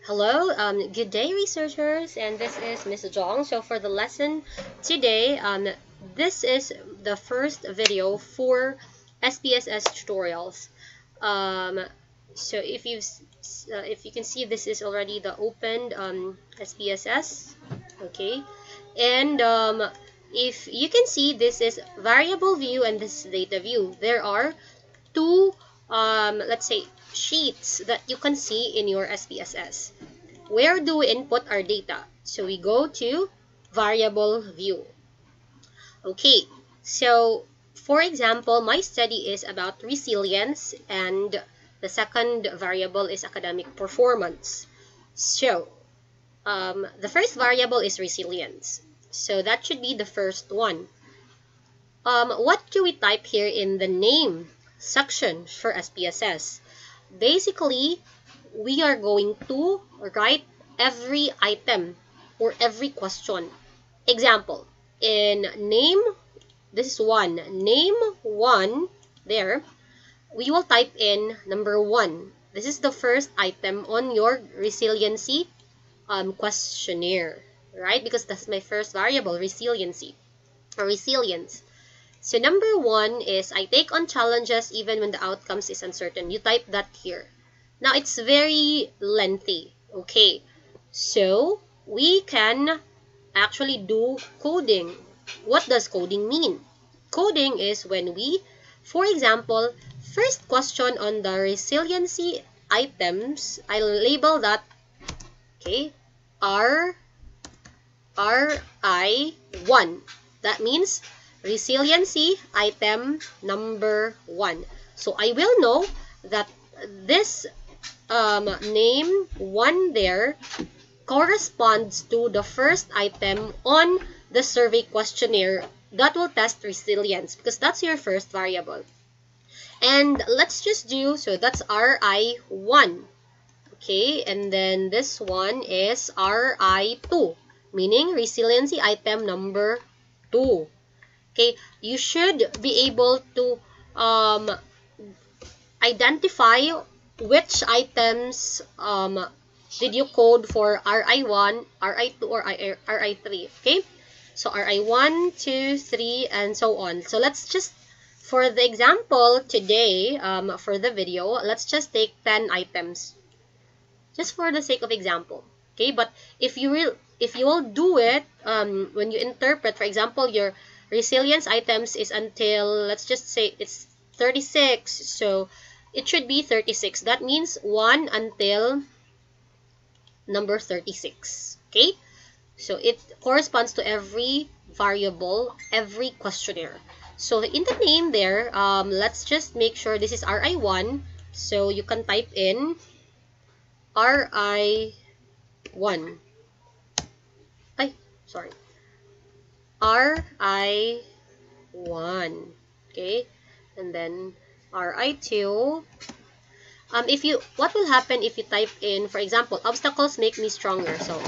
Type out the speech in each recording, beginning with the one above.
Hello, good day, researchers, and this is Ms. Zhong. So for the lesson today, this is the first video for SPSS tutorials. So if you can see, this is already the opened SPSS, okay, and if you can see, this is variable view and this is data view. There are two let's say sheets that you can see in your SPSS. Where do we input our data? So we go to variable view. Okay, so for example, my study is about resilience and the second variable is academic performance. So the first variable is resilience. So that should be the first one. What do we type here in the name section for SPSS? Basically, we are going to write every item or every question. Example, in name, this is one. Name one, there, we will type in number 1. This is the first item on your resiliency questionnaire, right? Because that's my first variable, resiliency or resilience. So number 1 is I take on challenges even when the outcomes is uncertain. You type that here. Now it's very lengthy. Okay, so we can actually do coding. What does coding mean? Coding is when we, for example, first question on the resiliency items, I'll label that, okay, RI1. That means resiliency item number 1. So I will know that this name 1 there corresponds to the first item on the survey questionnaire that will test resilience because that's your first variable. And let's just do, so that's RI1. Okay, and then this one is RI2, meaning resiliency item number 2. Okay, you should be able to identify which items did you code for RI1, RI2, or RI3. Okay, so RI1, 2, 3, and so on. So let's just, for the example today, for the video, let's just take 10 items, just for the sake of example. Okay, but if you will do it when you interpret, for example, your resilience items is until, let's just say it's 36, so it should be 36. That means 1 until number 36. Okay, so it corresponds to every variable, every questionnaire. So in the name there, let's just make sure this is RI1, so you can type in RI1. Sorry. RI1. Okay, and then RI2. What will happen if you type in, for example, obstacles make me stronger? So,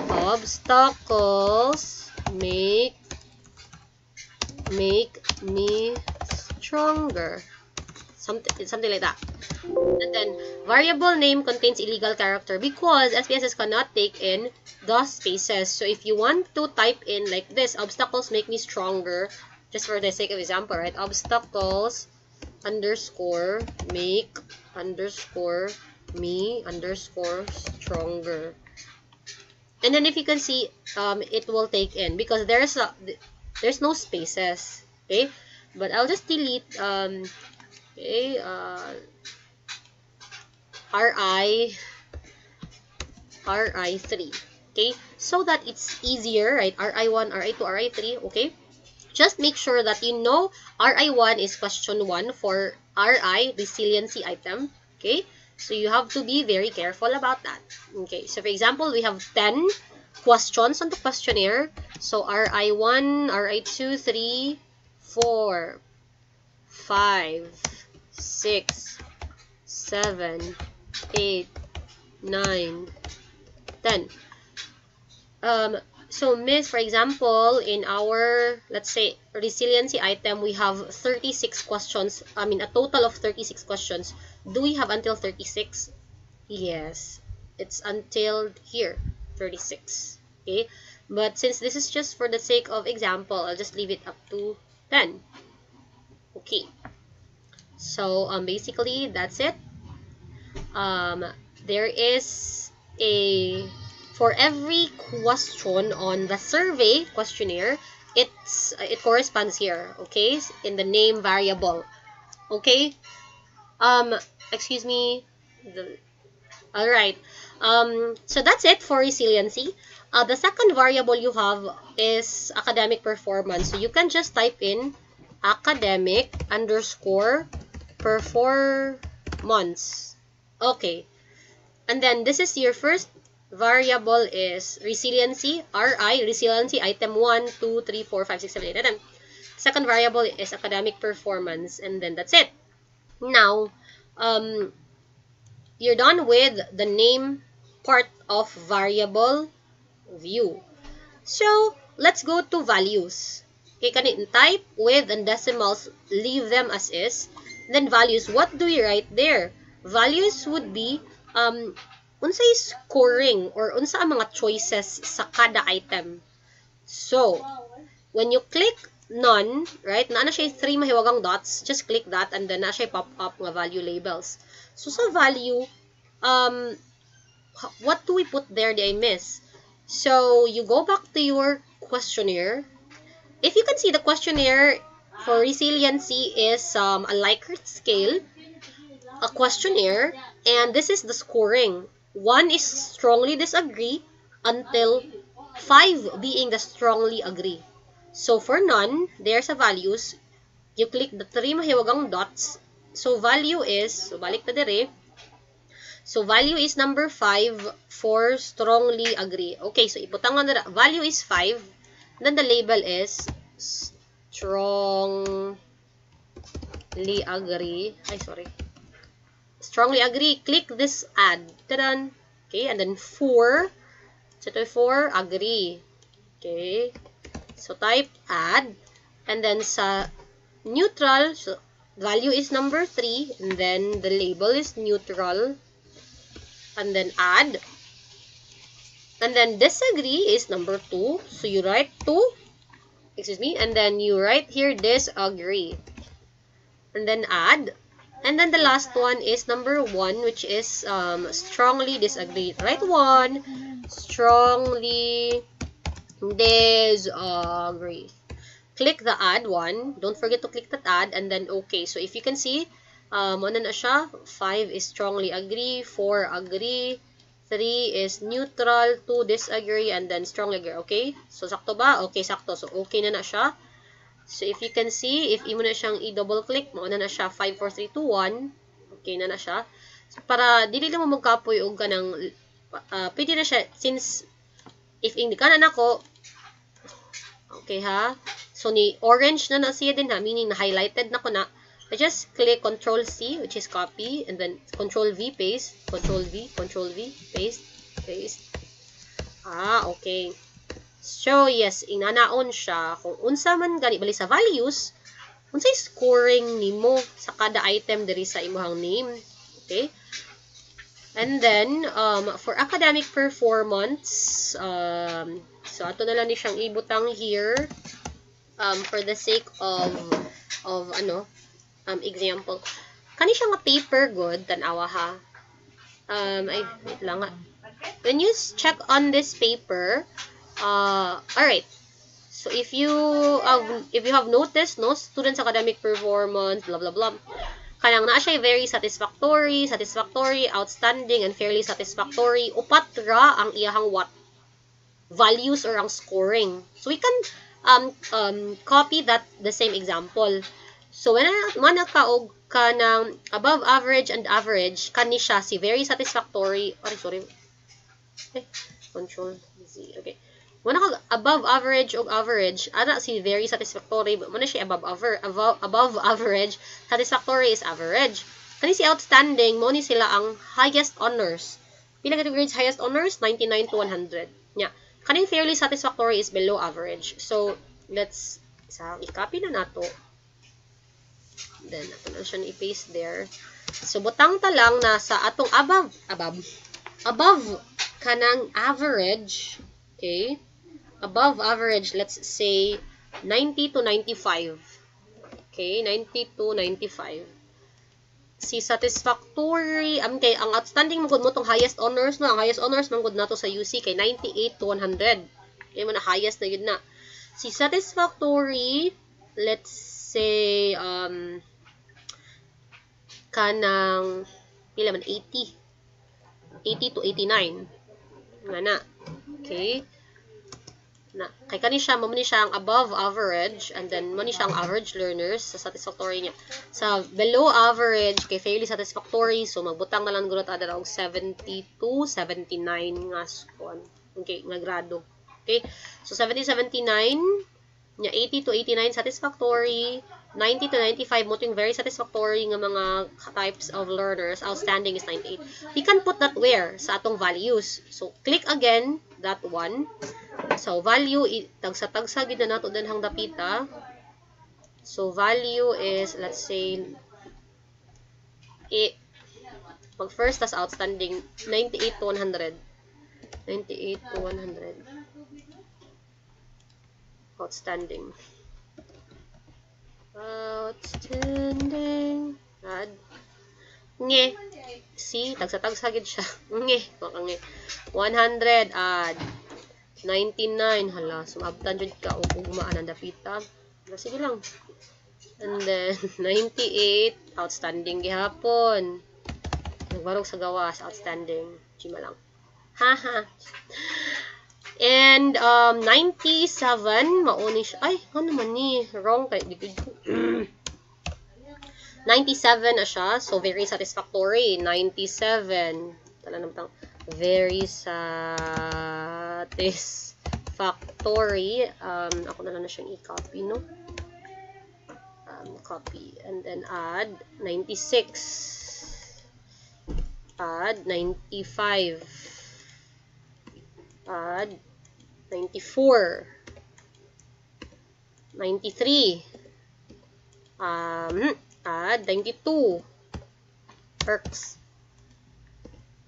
obstacles make me stronger. Something like that. And then variable name contains illegal character because SPSS cannot take in the spaces. So if you want to type in like this, obstacles make me stronger, just for the sake of example, right? Obstacles underscore make underscore me underscore stronger. And then if you can see, it will take in because there's no spaces. Okay, but I'll just delete okay, RI3, okay, so that it's easier, right? RI1, RI2, RI3, okay. Just make sure that you know RI1 is question 1 for RI, resiliency item, okay. So you have to be very careful about that. Okay, so for example, we have 10 questions on the questionnaire. So RI1, RI2, 3, 4, 5, 6, 7, 8, 9, 10. So Miss, for example, in our, let's say, resiliency item, we have 36 questions. I mean, a total of 36 questions. Do we have until 36? Yes. it's until here, 36. Okay, but since this is just for the sake of example, I'll just leave it up to 10. Okay, so basically that's it. There is a, for every question on the survey questionnaire, it corresponds here, okay, in the name variable. Okay, excuse me, all right. So that's it for resiliency. The second variable you have is academic performance. So you can just type in academic underscore performance. Okay. And then this is your first variable is resiliency, RI, resiliency, item 1, 2, 3, 4, 5, 6, 7, 8, 9. Second variable is academic performance, and then that's it. Now, you're done with the name part of variable view. So, let's go to values. Okay, kanin type with and decimals, leave them as is. Then values, what do we write there? Values would be unsay scoring or unsa ang mga choices sa kada item. So, when you click none, right, na siya 3 mahiwagang dots, just click that and then na siya pop up nga value labels. So, sa value, what do we put there that I miss? So, you go back to your questionnaire. If you can see, the questionnaire for resiliency is a Likert scale, a questionnaire, and this is the scoring. 1 is strongly disagree until 5 being the strongly agree. So, for none, there's a values. You click the 3 mahiwagang dots. So, value is, so balik na dire. So, value is number 5 for strongly agree. Okay, so iputang na value is 5. Then the label is strongly agree. Strongly agree. Click this add. Tadan. Okay, and then 4. So, ito 4, agree. Okay. So, type add. And then sa neutral, so value is number 3. And then the label is neutral. And then add. And then disagree is number 2. So, you write 2. Excuse me. And then you write here disagree. And then add. And then the last one is number 1, which is strongly disagree. Write 1. Strongly disagree. Click the add 1. Don't forget to click that add. And then okay. So, if you can see, ano na siya? 5 is strongly agree. 4 agree. 3 is neutral, 2 disagree, and then strongly agree. Okay? So, sakto ba? Okay, sakto. So, okay na siya. So, if you can see, if imo na siyang i-double click, mauna na siya 5, 4, 3, 2, 1. Okay na siya. So, para dili lang mo magkapoy og kanang pwede na siya since if hindi ka na nako. Okay ha? So, ni orange na siya din ha, meaning na highlighted na ko na. I just click Control C, which is copy, and then Control V, paste, Control V, paste, paste. Okay. So, yes, inanaon siya. Kung unsa man gani, bali sa values, unsay scoring nimo sa kada item diri sa imong name. Okay? And then, for academic performance, so, ato na lang ni siyang ibutang here, for the sake of example. Kani siya nga paper good, tanawa ha. Wait lang nga. When you check on this paper, alright. So, if you have noticed, no, students' academic performance, blah, blah, blah, kanang na siya very satisfactory, outstanding, and fairly satisfactory. Upat ra ang iyahang what? Values or ang scoring. So, we can copy that, the same example. So, when manakaog ka ng above average and average, kani siya si very satisfactory, Control Z, okay. When above average o average, ana si very satisfactory, muna siya above average, satisfactory is average. Kani si outstanding, mo ni sila ang highest honors. Pila ka grades highest honors? 99 to 100. Yeah. Kani fairly satisfactory is below average. So, let's i-copy na nato. Then, ato na siya i-paste there. So, butang ta lang na sa atong above. above kanang average, okay? Above average, let's say 90 to 95. Okay, 90 to 95. Si satisfactory, kay ang outstanding mo tong highest honors no, ang highest honors man gud nato sa UC kay 98 to 100. Kay mo na highest na yun na. Si satisfactory, let's say kanang pila man 80 to 89 nga na. Okay, na kay kani siya mo ni siya ang above average, and then mo ni siya ang average learners sa satisfactory niya. Sa below average kay fairly satisfactory, so magbutang na lang guro ta og 70 to 79 nga score. Okay, nga grado. Okay, so 70 79 nya, 80 to 89 satisfactory, 90 to 95 mo yung very satisfactory nga mga types of learners. Outstanding is 98. We can put that where sa atong values. So click again that one. So value tagsa-tagsa gid na nato danhang dapita. So value is, let's say, pag first tas outstanding 98 to 100. 98 to 100. Outstanding. Outstanding. Add. Nge. See, tagsa-tagsa gid siya. Nge. Nge. 100 add. 99. Hala, sumabtan jud ka og gumaan ang dapita. Sige lang. And then 98 outstanding gihapon. Nagbarog sa gawas, outstanding. Chima lang. Haha. And 97 mauni siya. Ay, ano man ni? Wrong kay 97 na siya. So very satisfactory. 97. Tala naman very satisfactory. Ako na lang na siyang i-copy, no? Copy and then add 96. Add 95. Add 94. 93. Add 92. Perks.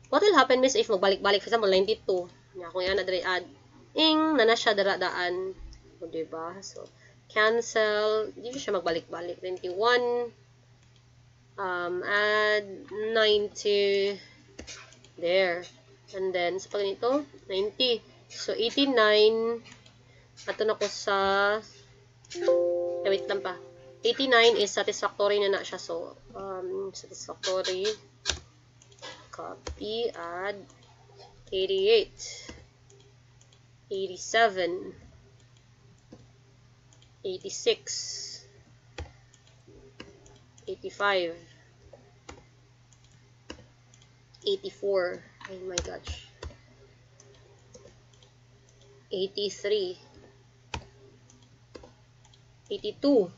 What will happen, miss, if magbalik-balik? For example, 92. Kung yan na dali add. Na siya daradaan. O, diba? So, cancel. Hindi siya magbalik-balik. 21. Add 90. There. And then, sa pag nito, 90. So, 89. Ato na ko sa... wait lang pa. 89 is satisfactory na siya. So, satisfactory. Copy. Add 88. 87. 86. 85. 84. Oh my gosh. 83. 82.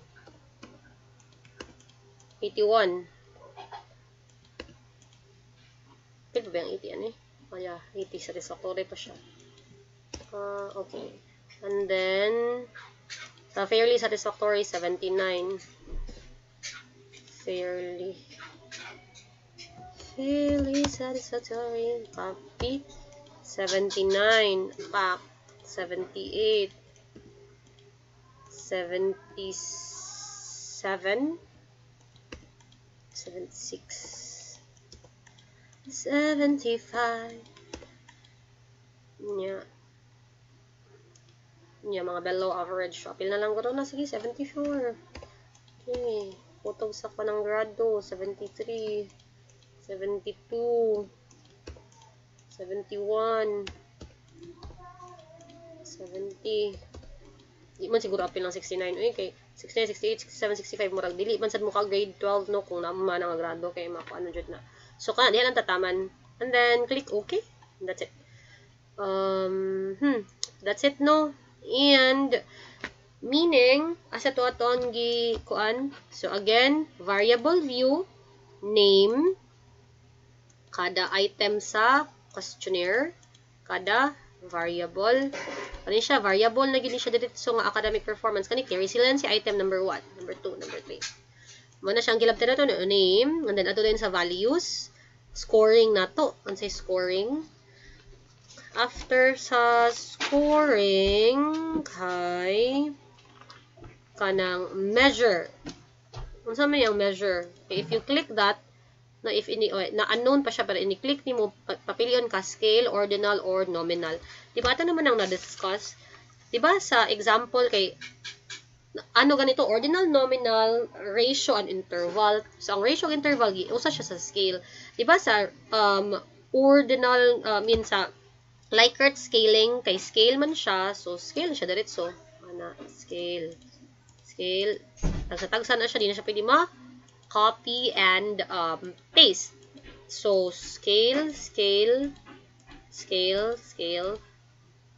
81. Pwede ba yung 80 yan eh? Oh yeah, 80. Satisfactory pa siya. Okay. And then, sa fairly satisfactory, 79. Fairly satisfactory. Copy. 79. Back. 78. 77. 76. 75. Yeah. Yeah, mga below average. Apil na lang ko na. Sige, 74. Okay. Putog sa ko ng grado. 73. 72. 71. 70. Di man siguro apil ng 69. Okay. 69, 68, 67, 65. Murag dili man sad mo ka grade 12 no kung naman ang grado kay mako ano jud na. So kana diyan ang tataman. And then click okay. That's it. That's it no. And meaning asa to aton gi kuan. So again, variable view, name, kada item sa questionnaire, kada variable. Kani siya variable na gid siya dito so nga academic performance kani kay resiliency item number 1, number 2, number 3. Mo na siyang gilabtan nato no name, and then ato din sa values. scoring na to. Unsay scoring? After sa scoring, kay kanang measure. Unsa man yung measure? Okay, if you click that, na if ini na unknown pa siya pero ini-click nimo papilion ka scale, ordinal or nominal. Di ba ito naman ang na-discuss? Di ba sa example kay ano ganito, ordinal, nominal, ratio, and interval. So ang ratio, interval usa siya sa scale. Di ba sa ordinal mean sa Likert scaling kay scale man siya, so scale siya diretso. Ana scale. Tagsa na siya, di na siya pwede copy and paste. So, scale.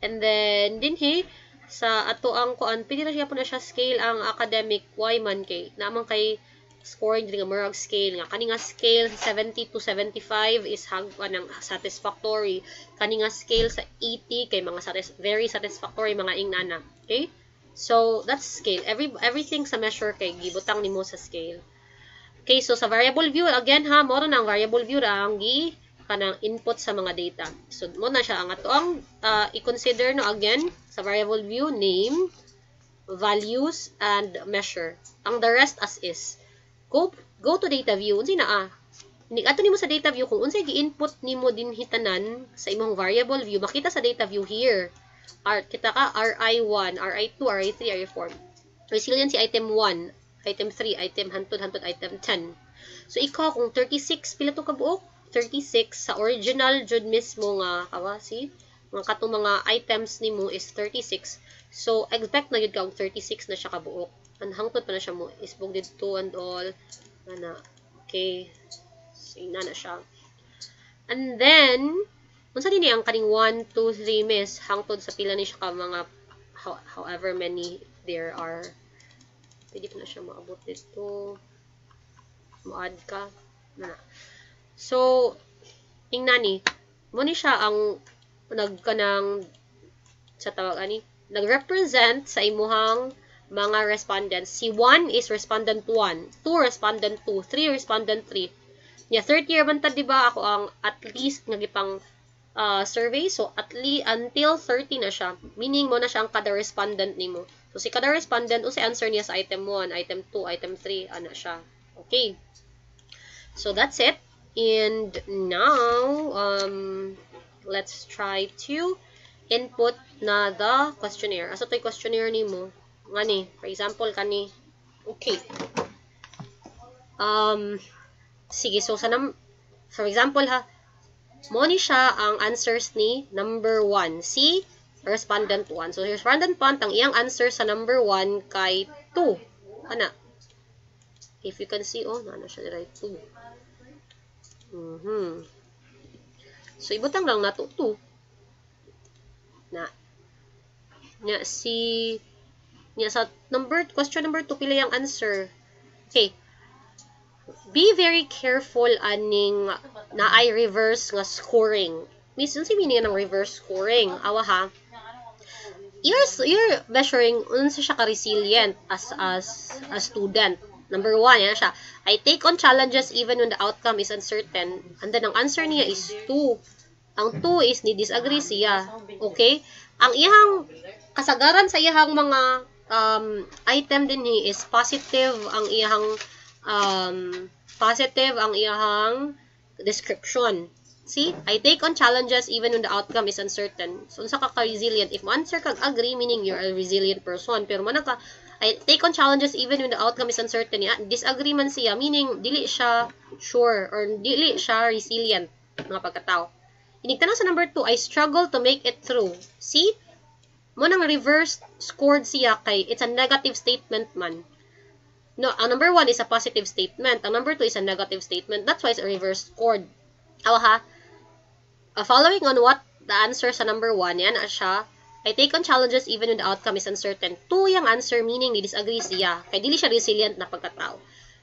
And then, dinhi, sa ato ang kuan, pwede na siya po na siya scale ang academic Y man kay, naman kay scoring din nga murag scale nga. Kani nga scale sa 70 to 75 is ng satisfactory. Kani nga scale sa 80 kay mga very satisfactory mga ingnana. Okay? So, that's scale. Everything sa measure kay gibutang nimo sa scale. Okay, so sa variable view, again ha, mo na ang variable view ra ang kanang input sa mga data. So, mo na siya ang ato ang i-consider no again sa variable view, name, values, and measure. Ang the rest as is. Go to data view. Unsay na ato nimo sa data view kung unsay gi-input nimo din hitanan sa imong variable view, makita sa data view here. Kita ka RI1, RI2, RI3, RI4. Resiliency item 1, item 3, item hantod, item 10. So ikaw kung 36 pila to ka buok? 36 sa original jud mismo nga kawasi. Mga katong mga items nimo is 36. So expect na yun ka 36 na siya ka buok. Ang hangtod pa na siya mo isbog dito and all. Ana. Okay. So, na siya. And then, unsa din ang kaning 1, 2, 3 miss hangtod sa pila ni siya ka mga however many there are. Pwede pa na siya maabot dito. Mo-add ka. Na. So, tingnan ni. Mo ni siya ang nagkanang sa tawag ani, nag-represent sa imuhang mga respondents. Si 1 is respondent 1, 2 respondent 2, 3 respondent 3. Nya third year man ta, di ba, ako ang at least nagipang survey. So at least until 30 na siya. Meaning mo na siya ang kada respondent nimo. So si kada respondent usay answer niya sa item 1, item 2, item 3 ana siya. Okay. So that's it. And now let's try to input na the questionnaire. Asa to'y questionnaire nimo? Ngani, for example, kani. Okay. Sige, so for example ha, mo ni siya ang answers ni number 1, si respondent 1. So, respondent 1, ang iyang answer sa number 1 kay 2. Ana. If you can see, oh, na siya right 2. So, ibutang lang na 2. Na. Sa question number 2, pila yung answer. Okay. Be very careful aning na ay reverse nga scoring. Miss, ano si meaning ng reverse scoring? Awa ha. You're measuring unsa siya ka resilient as a student. Number 1, yan siya. I take on challenges even when the outcome is uncertain. And then ang answer niya is 2. Ang 2 is ni disagree siya. Okay? Ang iyang kasagaran sa iyang mga item din is positive ang iyang description. See? I take on challenges even when the outcome is uncertain. So, unsa ka resilient? If mo answer kag agree, meaning you're a resilient person. Pero man ka, I take on challenges even when the outcome is uncertain. Disagree man siya, meaning dili siya sure or dili siya resilient nga pagkatao. Inigtanong sa number 2, I struggle to make it through. See? Mo nang reverse scored siya kay it's a negative statement man. No, ang number 1 is a positive statement. Ang number 2 is a negative statement. That's why it's a reverse scored. Awa ha? Following on what the answer sa number 1, yan siya. I take on challenges even when the outcome is uncertain. 2 yung answer, meaning ni disagree siya. Kaya dili siya resilient na pagkatao.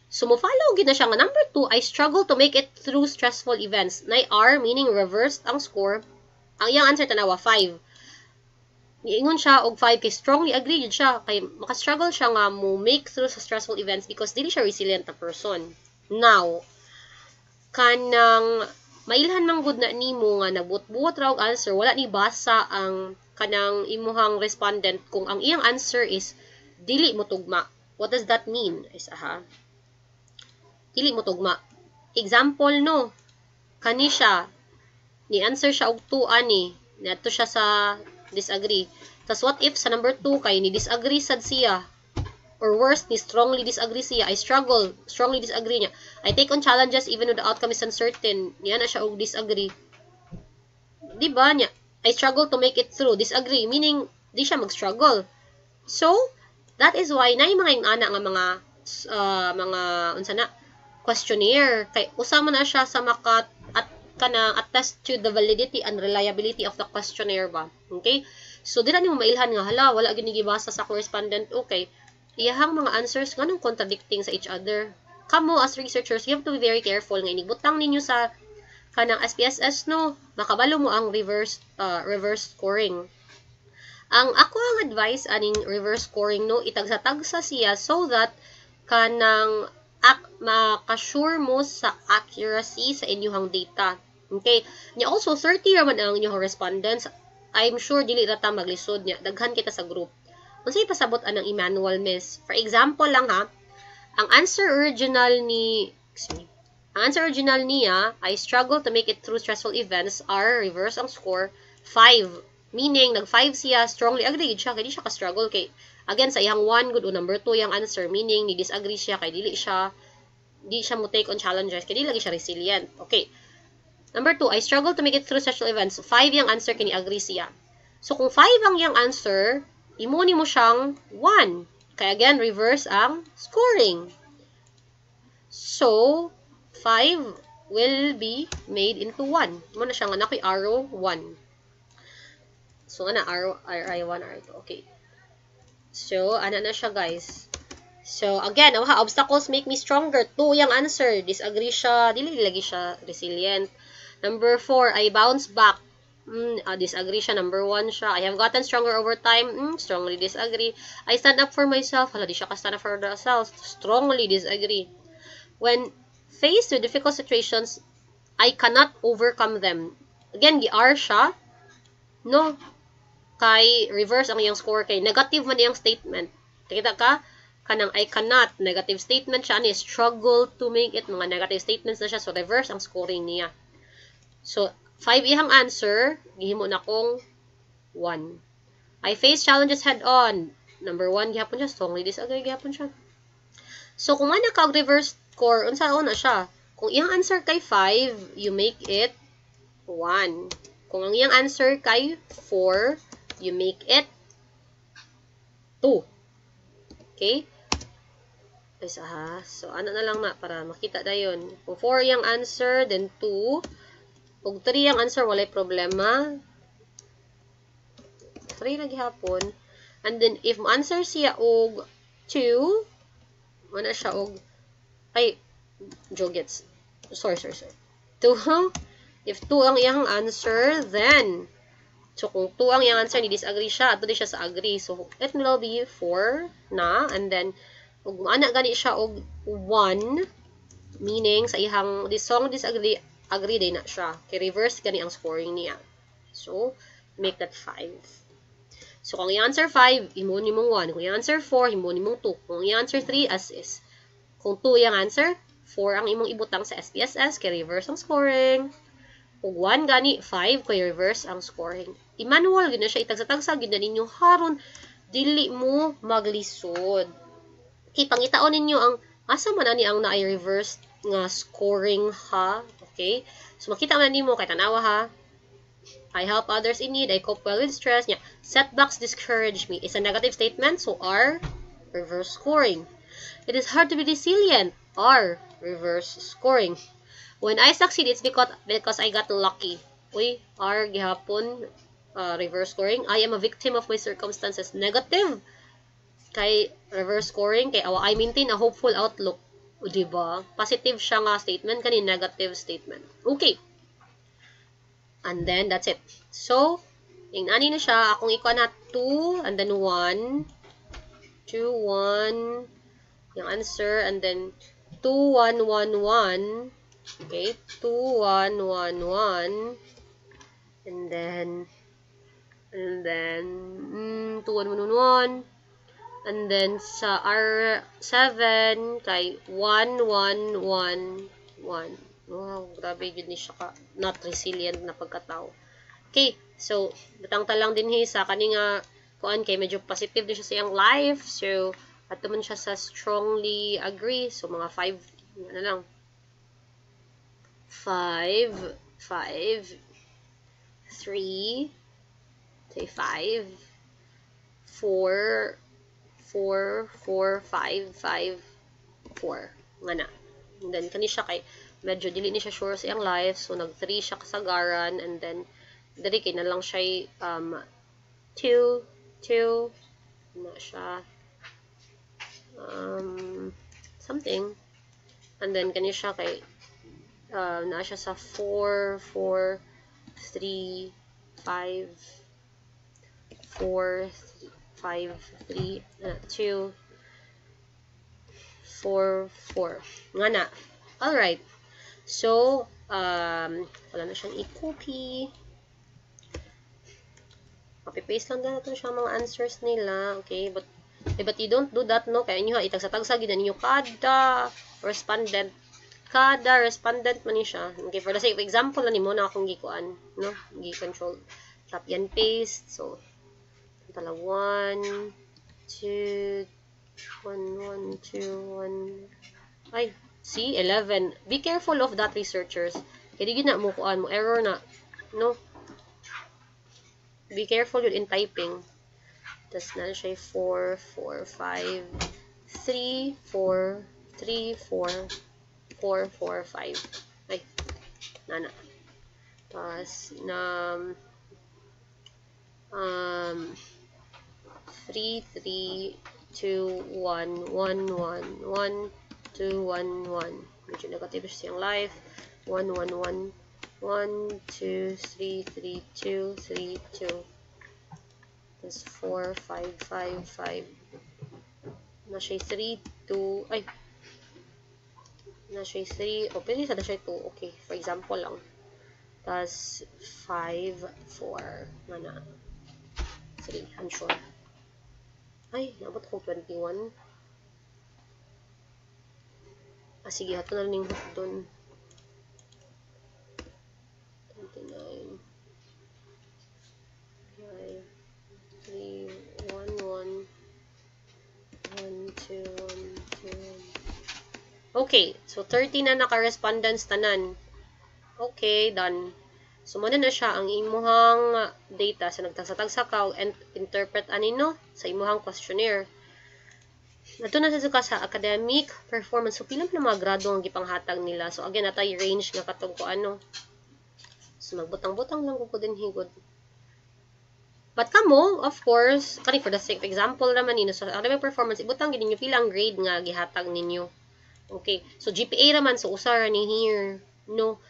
So, mo-follow gid na siya nga number 2, I struggle to make it through stressful events. Na R, meaning reversed ang score. Ang iyang answer tanawa 5. Niingon siya og 5 kay strongly agree yun siya kay maka-struggle siya nga mo make through sa stressful events because dili siya resilient na person. Now, kanang mailhan man gud na nimo nga nagbuot-buot ra og answer, wala ni basa ang kanang imuhang respondent kung ang iyang answer is dili mo tugma. What does that mean? Is dili mo tugma. Example no, kani siya ni answer siya og 2 ani, nato siya sa disagree. Tas what if sa number 2 kay ni disagree sad siya? Or worse, ni strongly disagree siya. I struggle, strongly disagree niya. I take on challenges even though the outcome is uncertain. Niya na siya og disagree. Di ba niya? I struggle to make it through. Disagree, meaning di siya mag-struggle. So, that is why na yung mga ingana nga mga unsa na questionnaire kay usama na siya sa makat at kanang attest to the validity and reliability of the questionnaire ba. Okay? So, di na nimo mailhan nga hala wala gyud gibasa sa correspondent. Okay. Iyahang mga answers nganong contradicting sa each other. Kamo as researchers, you have to be very careful nga inibutang ninyo sa kanang SPSS no, makabalo mo ang reverse scoring. Ang ako ang advice aning reverse scoring no, itagsa-tagsa siya so that kanang makasure mo sa accuracy sa inyong data. Okay? Nya also 30 raman ang inyong respondents. I'm sure dili ra ta maglisod nya, daghan kita sa group. Unsay pasabot anang i-manual miss? For example lang ha, ang answer original niya, I struggle to make it through stressful events, are reverse ang score 5. Meaning nag 5 siya, strongly agree siya kay di siya ka-struggle kay again sa iyang 1 good o number 2 yang answer, meaning ni disagree siya kay di siya mo take on challenges kay di lagi siya resilient. Okay. Number 2, I struggle to make it through stressful events. 5 yang answer kay ni agree siya. So kung 5 ang yang answer, imuni mo siyang 1. Kaya again, reverse ang scoring. So, 5 will be made into 1. Mo na siya nga nakoy arrow 1. So, ana arrow RI1, RI2. Okay. So, ana na siya guys. So, again, obstacles make me stronger. 2 yung answer. Disagree siya. Dili lagi siya resilient. Number 4, I bounce back. Disagree siya. Number 1 siya. I have gotten stronger over time. Strongly disagree. I stand up for myself. Hala, di siya ka-stand up for themselves. Strongly disagree. When faced with difficult situations, I cannot overcome them. Again, gi-R siya. No. Kay reverse ang iyang score kay negative man iyang statement. Kita ka? Kanang I cannot. Negative statement siya. Ani, struggle to make it. Mga negative statements na siya. So, reverse ang scoring niya. So, 5 ihang answer, gihimo na kong 1. I face challenges head-on. Number 1, gihapon siya. Strongly disagree, gihapon siya. So, kung ano ka reverse score, unsa na siya? Kung iyang answer kay 5, you make it 1. Kung ang iyang answer kay 4, you make it 2. Okay? So, ano na lang na para makita na yun. Kung 4 iyang answer, then 2. Kung 3 ang answer, walay problema. 3 lagi hapon. And then, if answer siya og 2, wala siya og, jogets. Sorry. 2, if 2 ang iyang answer, then, so kung 2 ang iyang answer, ni-disagree siya, ato di siya sa agree. So, it will be 4 na, and then, kung maana gani siya og 1, meaning, sa ihang, disagree, agree din na siya. Kay reverse gani ang scoring niya. So, make that 5. So, kung i-answer 5, imuni mong 1. Kung i-answer 4, imuni mong 2. Kung i-answer 3, as is. Kung 2 yung answer, 4 ang imong ibutang sa SPSS, kay reverse ang scoring. Kung 1 gani, 5, kay reverse ang scoring. I-manual, gina siya, itagsa-tagsa, gina ninyo haron, dili mo maglisod. Okay, pangitaon ninyo ang, asa man ani ang na-reverse nga scoring ha. Okay? So, makita man nimo kay tanawa ha. I help others in need. I cope well with stress. Yeah. Setbacks discourage me. It's a negative statement. So, R, reverse scoring. It is hard to be resilient. R, reverse scoring. When I succeed, it's because I got lucky. Uy, R, gihapon, reverse scoring. I am a victim of my circumstances. Negative. Kay reverse scoring. Kay I maintain a hopeful outlook. O, diba? Positive siya nga statement, kani negative statement. Okay. And then, that's it. So, ingani na siya. Akong ikuha na 2, and then 1. 2, 1. Yung answer, and then 2, 1, 1, 1. Okay, 2, 1, 1, 1. And then 2, 1, 1, 1, 1. And then sa R7 kay 1, 1, 1, 1. Wow, grabe yun ni siya ka not resilient na pagkatao. Okay, so butang talang din sa kani nga kuan kay medyo positive din siya sa iyang life. So ato man siya sa strongly agree. So mga 5 na lang. 5, 5, 3, say 5, 4, 4, 4, 5, 5, 4. Nga na. And then, kani siya kay, medyo dili ni siya sure sa iyang life. So, nag-3 siya kasagaran. And then, dali kay na lang siya 2, 2. Na siya. Something. And then, kani siya kay, na siya sa 4, 4, 3, 5, 4, 5, 3, 2, 4, 4. Nga na. Alright. So, wala na siyang i-copy. Copy-paste lang natin siya mga answers nila. Okay, but you don't do that, no? Kaya nyo, itagsa-tagsa, ginan nyo kada respondent man ni siya. Okay, for the sake of example, na mo na akong gikuan, no? Gi-control, tap yan, paste. So, tala 1, 2, 1, 1, 2, 1. Ay, see, 11. Be careful of that, researchers. Kaya di na mo kuan mo, error na, no? Be careful yun in typing. Tapos na siya 4, 4, 5, 3, 4, 3, 4, 4, 4, 5. Ay, nana. Tapos, 3, 3, 2, 1, 1, 1, 1, 2, 1, 1. Medyo negative siya yung life. 1, 1, 1, 1, 2, 3, 3, 2, 3, 2. Tapos 4, 5, 5, 5. Na siya 3, 2, ay, na siya 3, o pwede na siya 2, okay, for example lang. Tapos 5, 4, na 3, unsure. Ay, nabot ko 21. Sige, hato na rin yung doon. 29. 5, 3, 1, 1, 1, 2, 1, 2, 1. Okay, so 30 na naka-respondents tanan. Okay, done. So, muna na siya ang imuhang data sa nagtagsa-tagsa ka and interpret anino sa imuhang questionnaire. Ito na sa academic performance. So, pila na mga grado ang gipanghatag nila. So, again, ito yung range nga katong ko ano. So, magbutang-butang lang ko din higod. But kamo, of course, kani for the sake of example naman nino sa academic performance, ibutang gid ninyo pila ang grade nga gihatag ninyo. Okay. So, GPA raman, so usara ni here. No.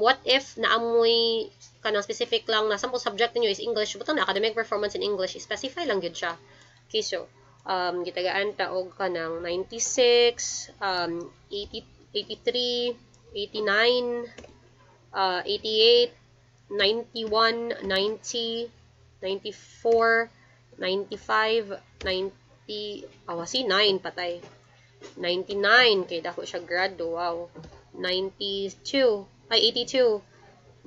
What if naamoy kanang specific lang na sample subject niyo is English, butang na academic performance in English, specify lang gyud siya. Okay, so gitagaan ta og kanang 96, 80, 83, 89, 88, 91, 90, 94, 95, 90, si 9 patay. 99 kay dako siya grado, wow. 92, ay 82.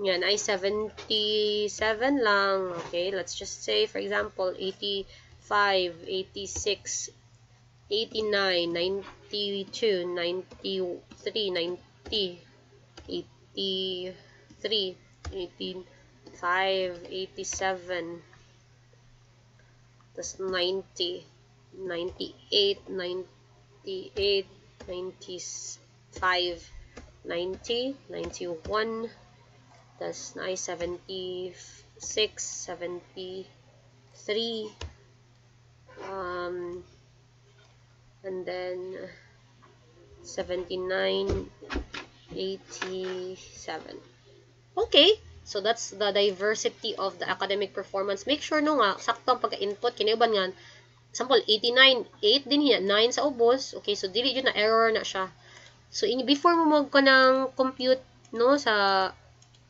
Yan, ay 77 lang. Okay, let's just say, for example, 85, 86, 89, 92, 93, 90, 83, 85, 87, tas 90, 98, 98, 95, 90, 91, tas na 76, 73, and then 79, 87. Okay, so that's the diversity of the academic performance. Make sure no nga, sakto ang pagka-input, kinauban nga, example, 89, 8 din niya, 9 sa ubos. Okay, so dili yun na error na siya. So before mo mag ka ng compute no sa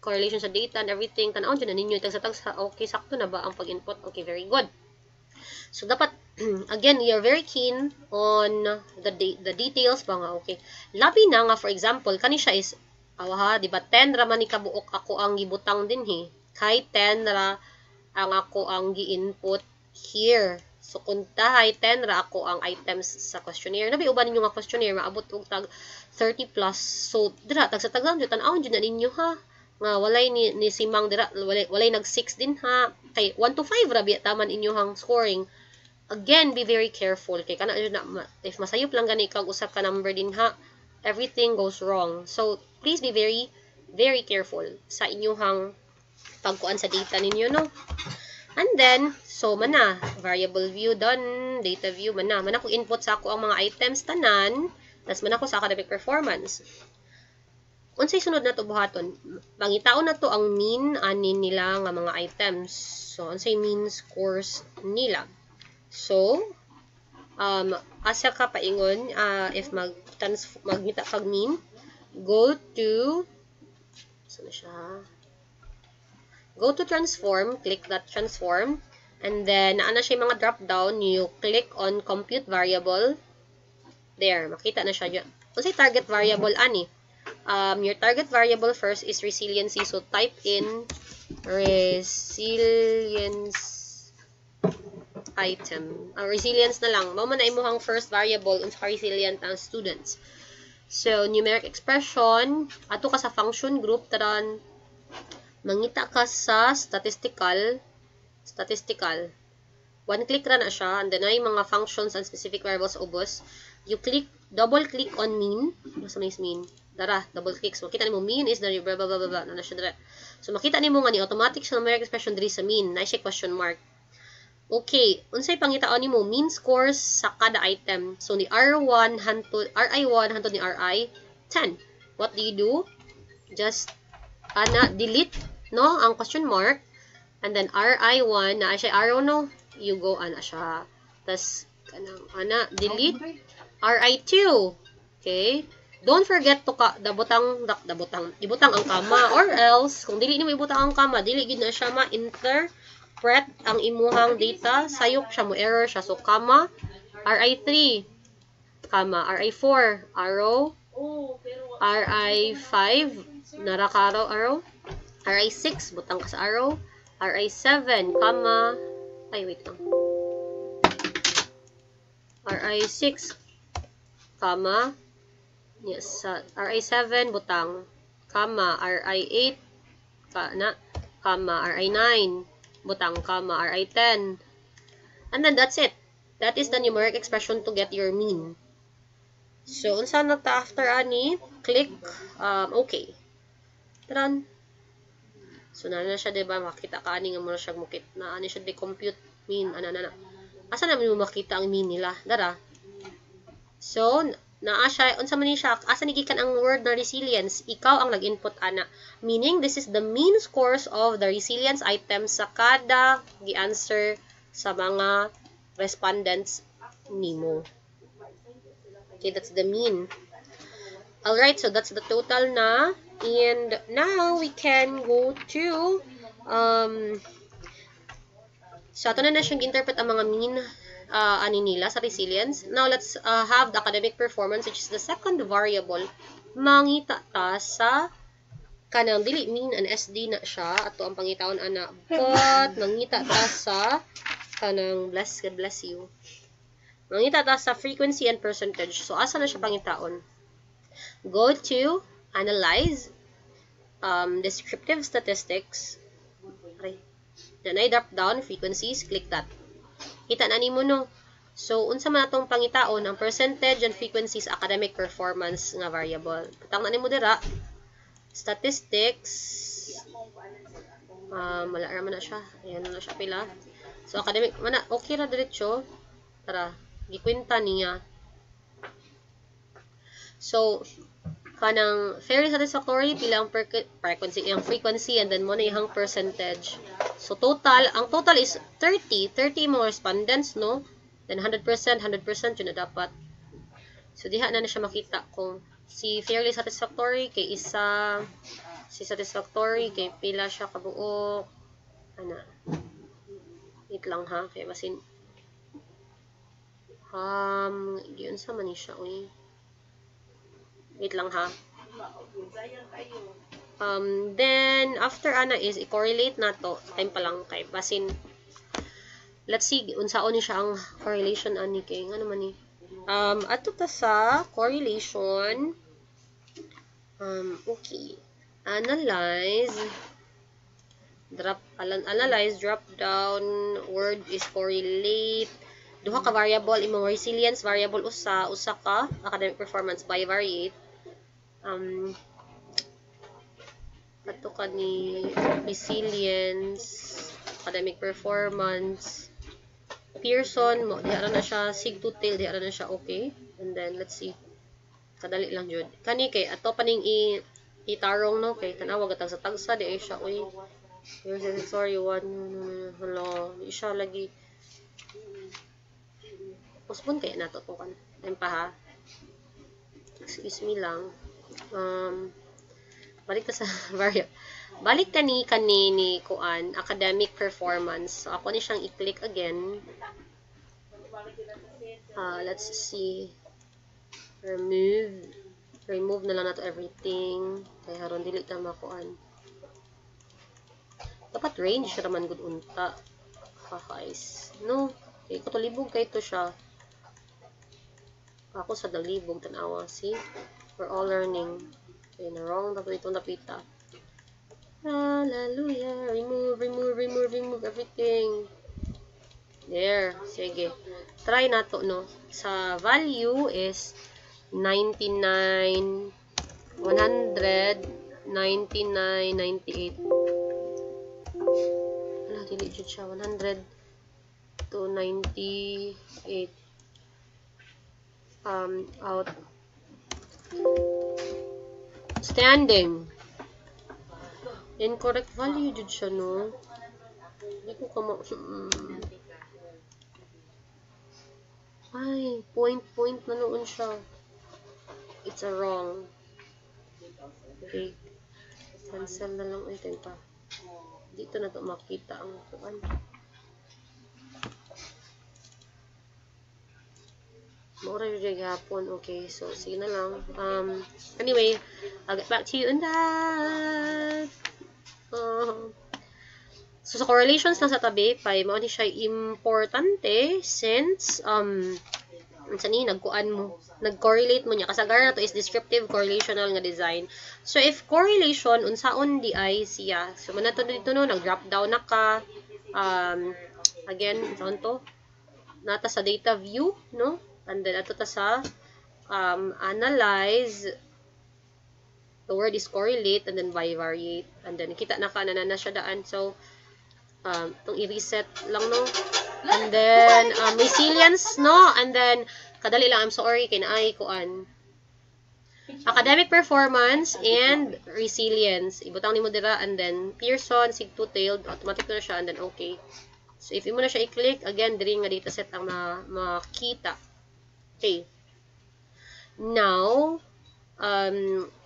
correlation sa data and everything, tanaw dyan na ninyo tagsa okay sakto na ba ang pag-input? Okay, very good. So dapat again, you're very keen on the details ba nga, okay. Labi na nga, for example, kani siya is di ba 10 ra man ni kabuok ako ang gibutang din kay 10 ra ang ako ang gi-input here. So kung tahay 10 ra ako ang items sa questionnaire, nabi uban ninyo nga questionnaire maabot og tag 30 plus. So dira tag sa tagang jud tan-awon jud na ninyo ha nga walay ni simang dira walay nag 6 din ha kay 1 to 5 ra biya taman inyohang scoring. Again, be very careful kay kana na if masayop lang gani kag usa ka number din ha, everything goes wrong. So please be very very careful sa inyohang pagkuan sa data ninyo, no? And then, so mana variable view done, data view mana ko input sa ako ang mga items tanan, tas mana ko sa academic performance. Unsay sunod na to buhaton? Mangitaon na to ang mean ani nila nga mga items. So unsay mean scores nila? So, asa ka paingon, if magmita kag mean, go to, saan siya? Go to transform, click that transform, and then, naana siya mga drop down, you click on compute variable, there, makita na siya dyan. Kasi target variable, ani? Your target variable first is resiliency, so type in resilience item. Resilience na lang. Mao man na imuhang first variable unsa ka resilient ang students. So, numeric expression, ato ka sa function group, taran, mangita ka sa statistical. One click ra na siya, and then ay mga functions and specific variables ubos. You double click on mean. Nasa may mean? Dara, double click. So, makita nimo mean is the blah blah blah blah na siya dara. So, makita nimo nga ni automatic sa numeric expression diri sa mean, na siya question mark. Okay, unsay pangitaon nimo mean scores sa kada item. So ni RI1 hantod ni RI10. What do you do? Just delete no ang question mark, and then RI1 na siya arrow no, you go siya. Tas kanang delete RI2. Okay? Don't forget to ibutang ang kama, or else kung dili nimo ibutang ang kama, dili gid na siya ma-interpret ang imuhang data, sayop siya mo error siya. So comma RI3, comma RI4, arrow, RI5 nara ka arrow, RI6 butang ka sa arrow, RI7, comma wait lang, RI6, comma yes, RI7 butang, comma RI8 comma RI9 butang, comma RI10, and then that's it. That is the numeric expression to get your mean. So unsa na ta after ani, click okay. Taran. So na siya, diba, makita ka ani nga mo siya mukit na ani siya compute mean asa na mo makita ang mean nila dara. So naa siya, unsa man ni siya, asa ni gikan ang word na resilience, ikaw ang nag-input ana, meaning this is the mean scores of the resilience items sa kada gi-answer sa mga respondents nimo. Okay, that's the mean. Alright, so that's the total na, and now we can go to so ato na siyang interpret ang mga mean ani nila sa resilience. Now, let's have the academic performance, which is the second variable. Mangita ta sa kanang dili mean and SD na siya. Ato ang pangitaon ana. But, mangita ta sa kanang bless you. Mangita ta sa frequency and percentage. So, asa na siya pangitaon? Go to analyze, descriptive statistics. Then I drop down frequencies. Click that. Kita na nimo no. So unsa man atong pangitaon ang percentage and frequencies academic performance nga variable. Putang na nimo dira. Statistics. Wala ra man na siya. Ayan na siya pila. So academic man okay ra diretso. Tara, gikwenta niya. So kanang very satisfactory pila ang frequency, and then mo na yung percentage. So ang total is 30 mga respondents, no? Then 100% yun na dapat. So diha na siya makita kung si fairly satisfactory kay isa, si satisfactory kay pila siya kabuok. Ana. Wait lang ha, kay basin giun sa man ni siya uy. Wait lang ha. Then after ana is i-correlate nato. Time pa lang kay basin. Let's see unsaon ni siya ang correlation ani kay nga naman ni. Ato ta sa correlation. Okay. Analyze, drop down, word is correlate. Duha ka variable, imong resilience variable usa ka, academic performance bivariate. Ato ka ni resilience, academic performance, Pearson mo, diha na siya, sig to tail, diha na siya, okay. And then let's see. Kadali lang jud. Kani kay ato paning itarong no kay tanawa gatag sa tagsa di ay siya uy. Sorry one. Hello, di siya lagi. Postpone kaya nato to kan. Time pa ha. Excuse me lang. Balik ta sa variable. Balik kani ni kuan academic performance. So ako ni siyang i-click again. Let's see. Remove na lang nato everything. Kaya haron dili ta makuan. Dapat range siya naman gud unta. Guys. No, kay katulibog kay to siya. Ako sa dalibog tanawa, see? We're all learning. Okay, na wrong dapat itong napita. Hallelujah. Remove everything. There. Sige. Try nato no. Sa value is 99, 100, 99, 98. Wala, dili dyan siya. 100 to 98. Out. Standing. Incorrect value dyan siya, no? Hindi ko kama... Ay, point na noon siya. It's a wrong. Okay. Cancel na lang ulit pa. Dito na to makita ang kuan. Mura yung hapon. Okay, so sige na lang. Anyway, I'll get back to you on that. So sa correlations lang sa tabi, pay mao ni siya importante since unsa ni nagkuan mo, nag-correlate mo niya kasagaran na to is descriptive correlational nga design. So if correlation unsaon di ay siya. So man nato dito no, nag-drop down na ka. Again, unsaon to? Nata sa data view, no? And then ato ta sa analyze. The word is correlate and then bivariate. And then kita na ka na siya daan. So itong i-reset lang no. And then resilience no, and then kadali lang, I'm sorry kay naay kuan academic performance and resilience ibutang nimo dira, and then Pearson sig two-tailed automatic na siya, and then okay. So if imo na siya i-click again diri nga dataset ang makita. Okay, now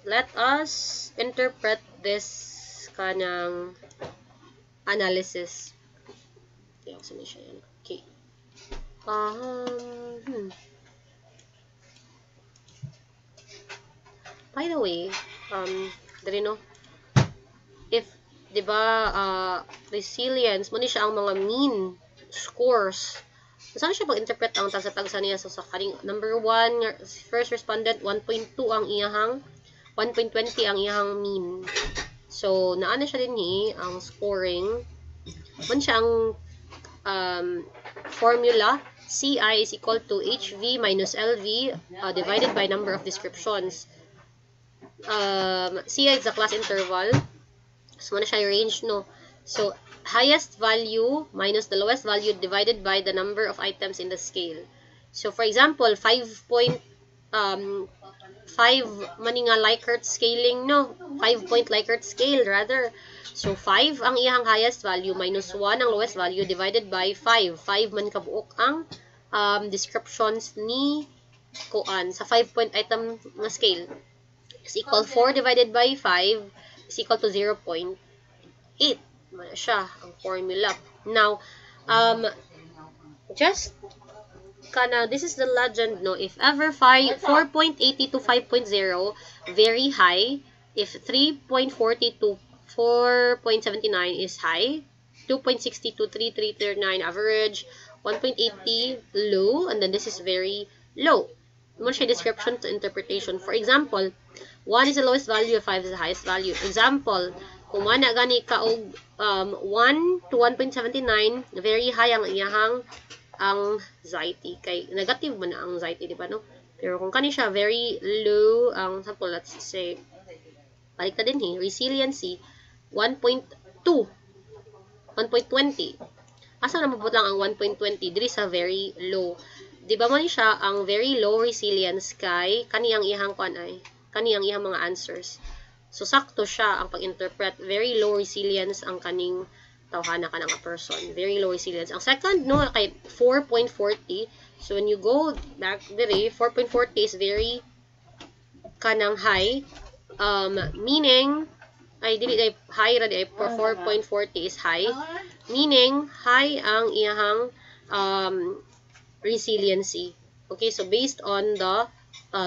let us interpret this kanang analysis. Okay, so siya yan. Okay. By the way, dali no, if, di ba, resilience, mo ni siya ang mga mean scores. Saan siya pag-interpret ang tagsa-tagsa niya? So, sa kaning number 1, first respondent, 1.2 ang iyahang, 1.20 ang iyahang mean. So, naana siya din ni ang scoring. Man siya ang formula, CI is equal to HV minus LV divided by number of descriptions. CI is the class interval. So, mana siya yung range, no? So, highest value minus the lowest value divided by the number of items in the scale. So, for example, 5 man nga Likert scaling, no? 5-point Likert scale, rather. So, 5 ang iyang highest value minus 1 ang lowest value divided by 5. 5 man kabuok ang descriptions ni kuan sa 5-point item nga scale. is equal 4 divided by 5 is equal to 0.8. Wala siya ang formula. Now, just this is the legend, no? If ever 4.80 to 5.0, very high. If 3.40 to 4.79 is high. 2.60 to 3.339 average. 1.80 low. And then this is very low. Mo siya description to interpretation. For example, 1 is the lowest value, 5 is the highest value. Example, kung mana gani ka og 1 to 1.79, very high ang iyahang anxiety. Kay negative man ang anxiety, di ba, no? Pero kung kani siya very low, ang example, let's say, balik na din resiliency, 1.2, 1.20. Asa na mabot lang ang 1.20? Diri sa very low. Di ba man siya ang very low resilience kay kaniyang ihang kaniyang ihang mga answers. So, sakto siya ang pag-interpret. Very low resilience ang kaning tawhana ka ng a person. Very low resilience. Ang second, no, kay 4.40. So, when you go back dire, 4.40 is very kanang high. Meaning, ay, dili ay high ra di ay 4.40 is high. Meaning, high ang iyahang resiliency. Okay, so based on the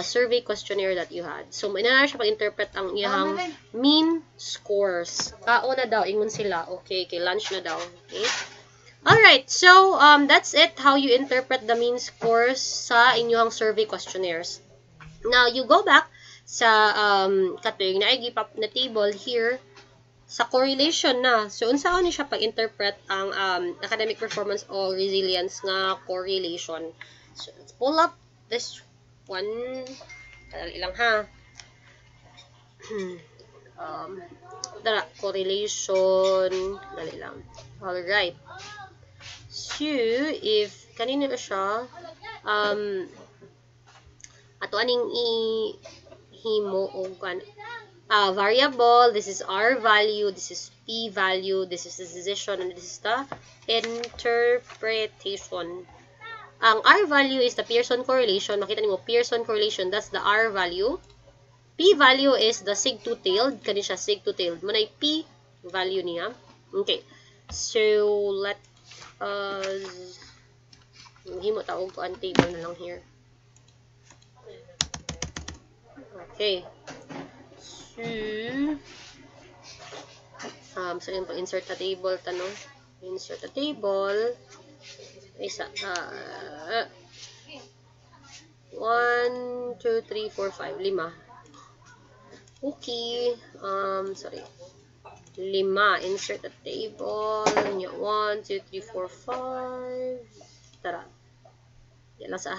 survey questionnaire that you had. So, inana siya pag-interpret ang iyahang mean scores. Kao na daw, ingon sila. Okay, lunch na daw. Okay. Alright, so, that's it, how you interpret the mean scores sa inyong survey questionnaires. Now, you go back sa, katuig na gipap na table here, sa correlation na. So, unsaon ni siya pag-interpret ang academic performance o resilience nga correlation. So, let's pull up this one. Kadali lang ha. Correlation. Dali lang. Alright. So, if kanina na siya, ato aning himo o variable, this is R value, this is P value, this is the decision, and this is the interpretation. Ang R value is the Pearson correlation. Makita niyo, Pearson correlation, that's the R value. P value is the sig-two-tailed. Kani siya sig-two-tailed. Manay P value niya. Okay. So, let us himo tawag ko ang table na lang here. Okay. So, yun po, insert a table, tanong. Insert a table. Isa. 1, 2, 3, 4, 5. 5. Okay. Sorry. 5. Insert a table. 1, 2, 3, 4, 5. Tara. Yan lang sa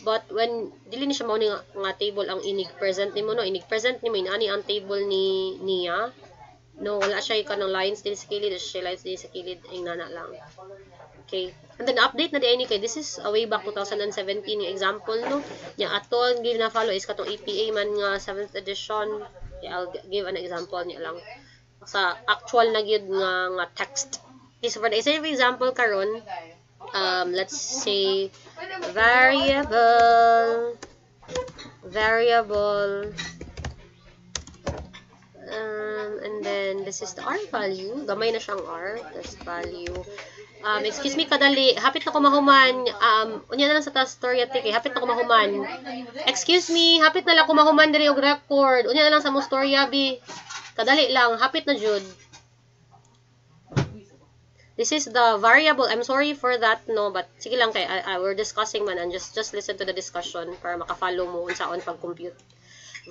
but when dili ni siya mao ni nga table ang inig present nimo, no, inig present nimo ani ang table niya, no, wala siya kanang lines din sa kilid, siya lines din sa kilid, ay nana lang. Okay, and then update na di ni kay this is way back 2017 yung example, no, yang aton give na follow is katong APA man nga 7th edition. Okay, I'll give an example niya lang sa actual na gyud nga text. Okay, so for the example karon, let's say variable, and then this is the R value. Gamay na siyang R, this value. Excuse me kadali, hapit na ko mahuman. Unya na lang sa storya tiki, hapit na ko mahuman. Excuse me, hapit na lang ko mahuman diri og record. Unya na lang sa mo storya bi. Kadali lang, hapit na jud. This is the variable. I'm sorry for that, no, but sige lang kay we're discussing man and just listen to the discussion para maka-follow mo unsaon pag-compute.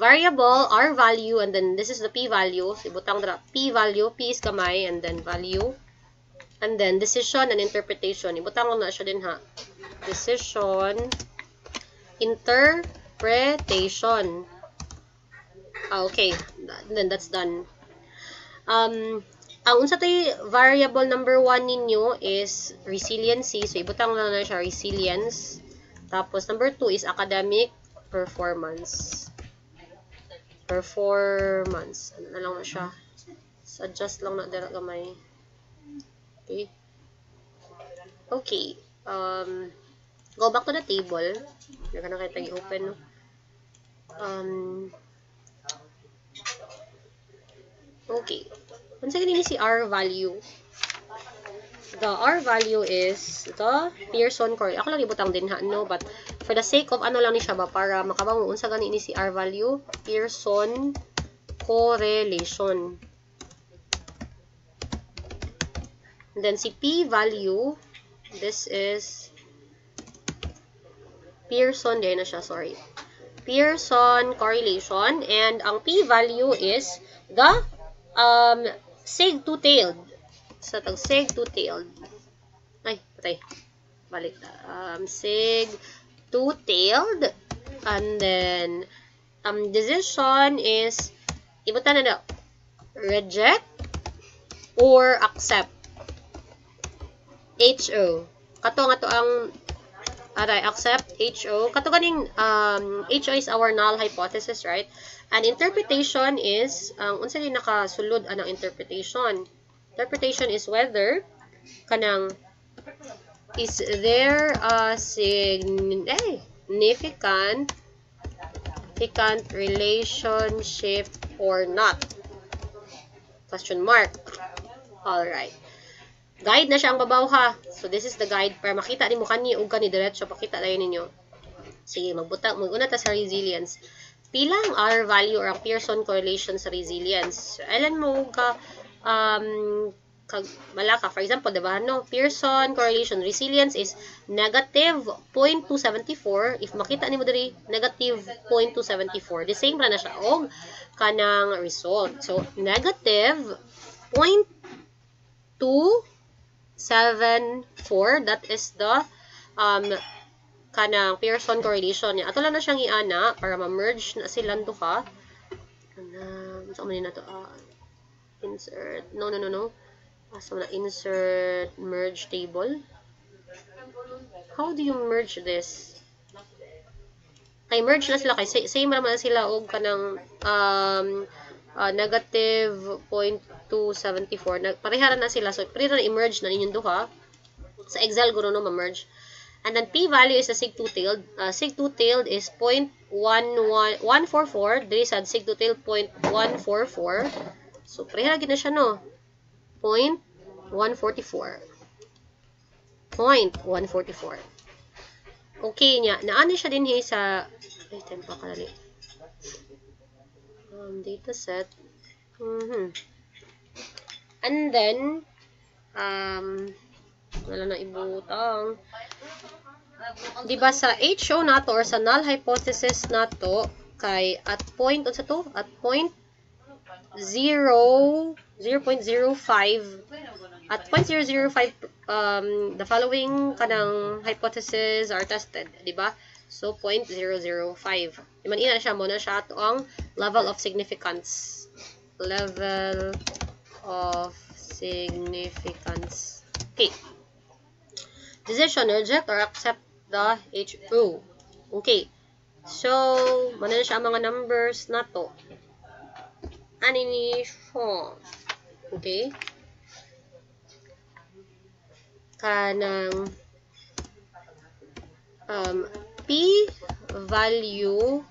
Variable R value and then this is the P value. So ibutang dra P value, P is kamay and then value. And then decision and interpretation. Ibutang na siya din ha. Decision, interpretation. Okay, then that's done. Ang unsa tay variable number 1 ninyo is resiliency. So, ibutang lang na siya resilience. Tapos, number 2 is academic performance. Performance. Ano na lang na siya. Adjust lang na dira gamay. Okay. Okay. Go back to the table. Naka na kayo tagi-open, no? Okay. Once again, ini si R value. The R value is the Pearson correlation. Ako lang ibutang din ha, no? But for the sake of ano lang ni siya ba, para makabango, unsa gani ini si R value? Pearson correlation. And then si P value, this is Pearson, din na siya, sorry. Pearson correlation. And ang P value is the sig two-tailed. Sa tag sig two-tailed. Ay, patay. Balik. Sig two-tailed. And then, decision is, ibutan na daw, reject or accept. HO. Kato nga to ang, aray, accept HO. Kato ganing, HO is our null hypothesis, right? And interpretation is, unsa din nakasulod anang interpretation. Interpretation is whether kanang is there a significant relationship or not? Question mark. Alright. Guide na siya ang babaw ha. So this is the guide para makita ni mo kani ug kani diretso pakita dayon ninyo. Sige, maguna ta sa resilience. Pilang R value or ang Pearson correlation sa resilience. Alam mo ka malaka, for example, diba, no? Pearson correlation resilience is negative 0.274. If makita nimo diri negative 0.274, the same ra na siya og kanang result. So negative 0.274, that is the kanang Pearson correlation niya. Ato lang na siyang iana para ma-merge na silang duha. Saan man na to? Insert. No. So na insert merge table. How do you merge this? Ay, merge na sila kay same naman sila og kanang negative 0.274. Parehara na sila. So pareha na i-merge na ninyong duha. Sa Excel guro no ma-merge. And then P value is a sig two-tailed. Sig two-tailed is 0.144. There is a sig two-tailed 0.144. So, pareha na siya, no? 0.144. 0.144. Okay niya. Naano siya din sa... Ay, tempa kalali. Data set. And then, wala na ibutang. Diba sa HO nato or sa null hypothesis nato kay at point unsa to? At point 0.05 at 0.005 the following kanang hypothesis are tested, diba? So 0.005. Iman ina siya mo na siya ato ang level of significance. Level of significance. Okay. Decision, reject or accept the HO. Okay. So, mana na siya ang mga numbers na to. Ani ni siya. Okay. Kanang P value,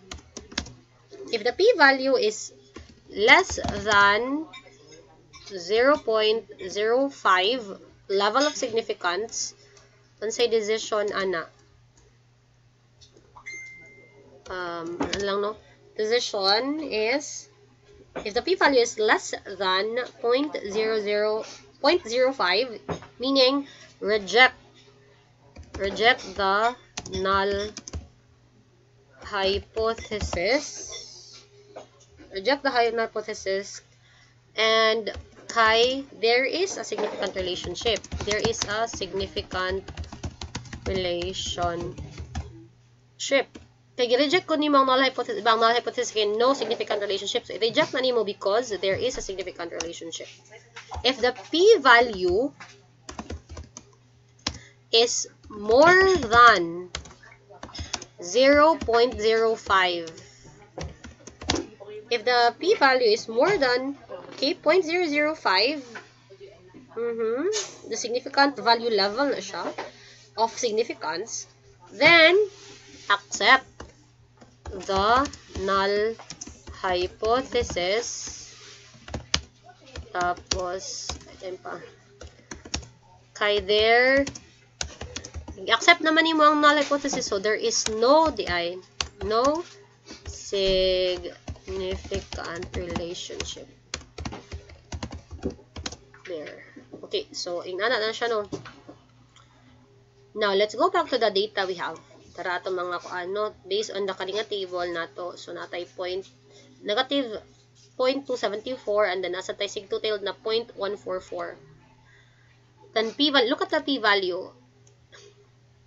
if the P value is less than 0.05 level of significance, unsay decision ana? Ano lang no? Decision is if the P value is less than 0.05, meaning reject the null hypothesis. Reject the null hypothesis, and there is a significant relationship. There is a significant relationship. Kaya reject ko ni null hypothesis, bang null hypothesis kay no significant relationship. So reject na nimo because there is a significant relationship. If the P value is more than 0.05, if the P value is more than 0.005, the significant value level na siya of significance, then accept the null hypothesis. Tapos, there, accept naman mo ang null hypothesis. So, there is no significant relationship. There. Okay, so, ingana na siya, no? Now, let's go back to the data we have. Tara ito mga based on the kaninga table nato. So, natay negative 0.274 and then nasa tay sig two-tailed na 0.144. Then, look at the p-value.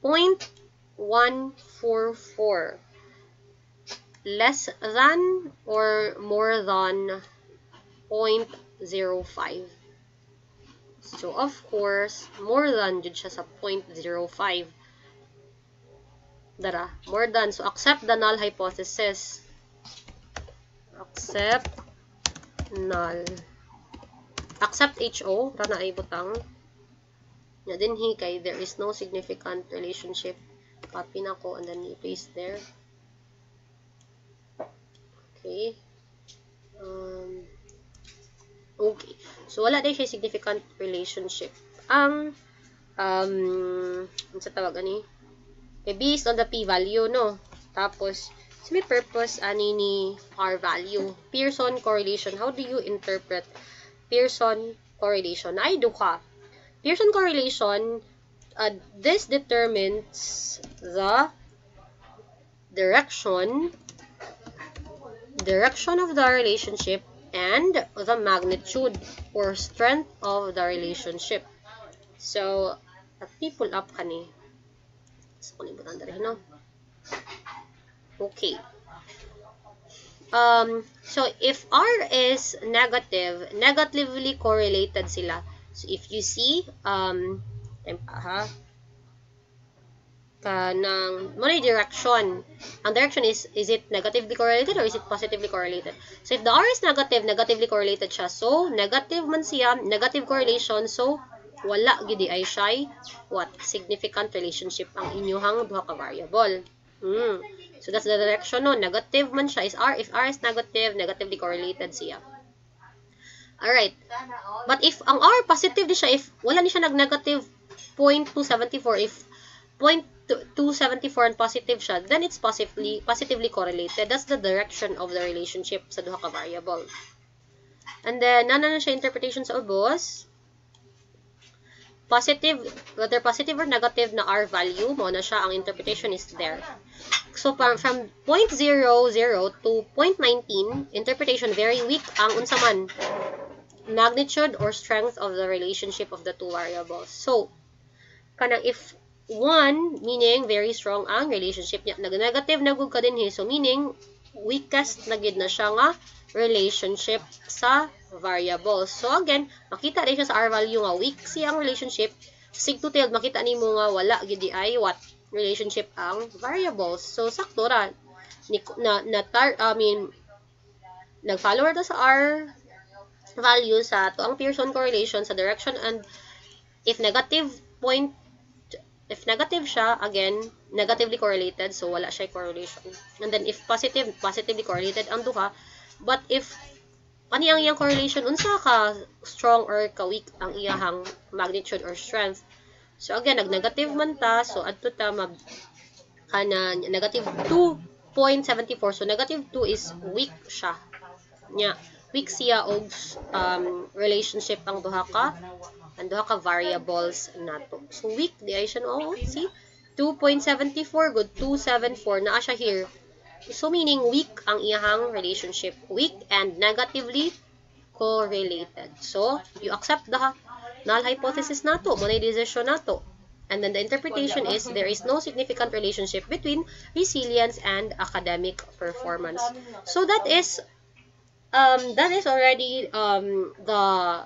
0.144. Less than or more than 0.05. So, of course, more than jud siya sa 0.05. Dara, more than. So, accept the null hypothesis. Accept null. Accept HO. Rana ay butang. Na din kay there is no significant relationship. Copy na ko and then you paste there. Okay. Okay. So, wala din siya significant relationship. Ang, sa tawag ani? Okay, based on the p-value, no? Tapos, may purpose ani ni R value. Pearson correlation. How do you interpret Pearson correlation? Ay, duha. Pearson correlation, this determines the direction of the relationship and the magnitude or strength of the relationship. So, pull up kani. No? Okay. So, if R is negative, negatively correlated sila. So, if you see, kanang direction. Ang direction is it negatively correlated or is it positively correlated? So, if the R is negative, negatively correlated siya. So, negative man siya, negative correlation. So, wala gidi ay siya what? Significant relationship ang inyuhang duha ka variable. So, that's the direction, no? Negative man siya is R. If R is negative, negatively correlated siya. Alright. But if ang R positive di siya, if wala ni siya nag-negative 0.274, if 0.274 and positive siya, then it's positively correlated. That's the direction of the relationship sa duha ka variable. And then, nana na siya interpretation sa ubos. Positive, whether positive or negative na R value, mo na siya, ang interpretation is there. So, from 0.00 to 0.19, interpretation, very weak ang unsaman. Magnitude or strength of the relationship of the two variables. So, kanang if 1, meaning very strong ang relationship niya. Nag-negative na gud ka din so meaning weakest na gid na siya nga relationship sa variables. So again, makita rin siya sa R value nga weak siyang relationship. Sig two-tailed, makita nimo nga wala gid ay what relationship ang variables. So sakto ra nag-follower ta sa R value sa to ang Pearson correlation sa direction, and if negative siya, again, negatively correlated, so wala siya correlation. And then, if positive, positively correlated ang duha. But if, ano yung correlation, unsa ka strong or ka-weak ang iyahang magnitude or strength. So, again, nag-negative man ta, so adto ta negative 2.74. So, negative 2 is weak siya. Yeah. Weak siya og relationship ang duha ka variables nato. So, weak, di ay siya, no? See? 2.74, good. 274, naa siya here. So, meaning, weak ang iyahang relationship. Weak and negatively correlated. So, you accept the null hypothesis nato, muna yung decision nato. And then, the interpretation is, there is no significant relationship between resilience and academic performance. So, that is already the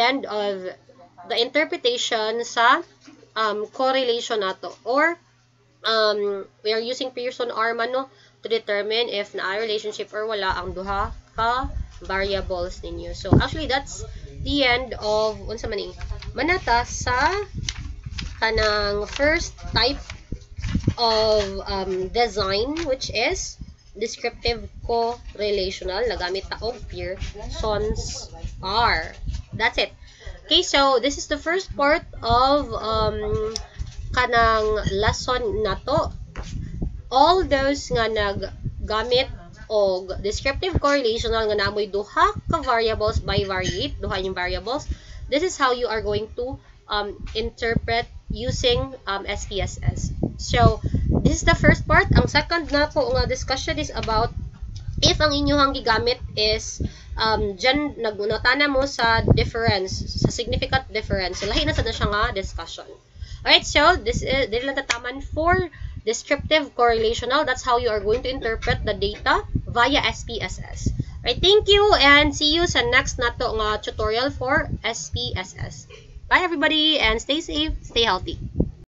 end of the interpretation sa correlation nato, or we are using Pearson R man, no, to determine if na relationship or wala ang duha ka variables ninyo. So actually that's the end of unsa man manata sa kanang first type of design, which is descriptive correlational. Nagamit ta og Pearson's R. That's it. Okay, so this is the first part of kanang lesson nato. All those nga naggamit og descriptive correlational nga namoy duha ka variables bivariate, duha yung variables. This is how you are going to interpret using SPSS. So, this is the first part. Ang second na po nga discussion is about if ang inyong gigamit is dyan nagunotana mo sa difference, sa significant difference. So, lahi na sa na siya nga discussion. Alright, so this is dili lang tataman for descriptive correlational. That's how you are going to interpret the data via SPSS. Alright, thank you and see you sa next nato nga tutorial for SPSS. Bye everybody and stay safe, stay healthy.